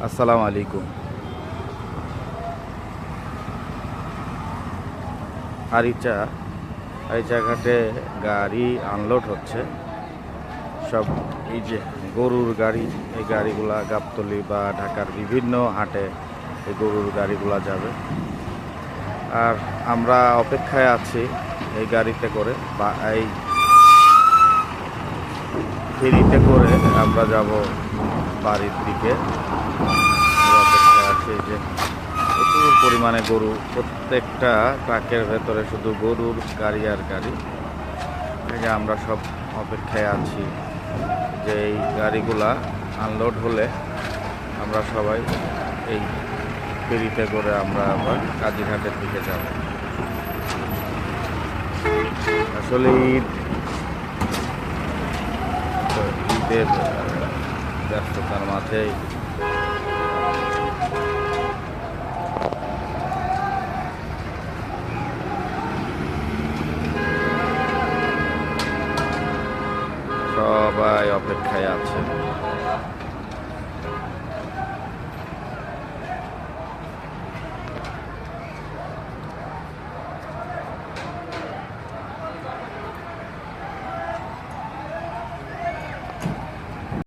আসসালামু আলাইকুম। আরিচা ঘাটে গাড়ি আনলোড হচ্ছে। সব এই যে গরুর গাড়ি, এই গাড়িগুলা গাবতলী বা ঢাকার বিভিন্ন হাটে এই গরুর গাড়িগুলা যাবে। আর আমরা অপেক্ষায় আছি এই গাড়িতে করে বা এই ফেরিতে করে আমরা যাব বাড়ির দিকে। আমরা অপেক্ষায় আছি যে প্রচুর পরিমাণে গরু, প্রত্যেকটা ট্রাকের ভেতরে শুধু গরুর গাড়ি আর গাড়ি। এই যে আমরা সব অপেক্ষায় আছি যে এই গাড়িগুলা আনলোড হলে আমরা সবাই এই ফেরিতে করে আমরা আবার কাজীঘাটের দিকে যাব। আসলে ঈদের ব্যস্ততার মাঝেই সবাই অপেক্ষায় আছে।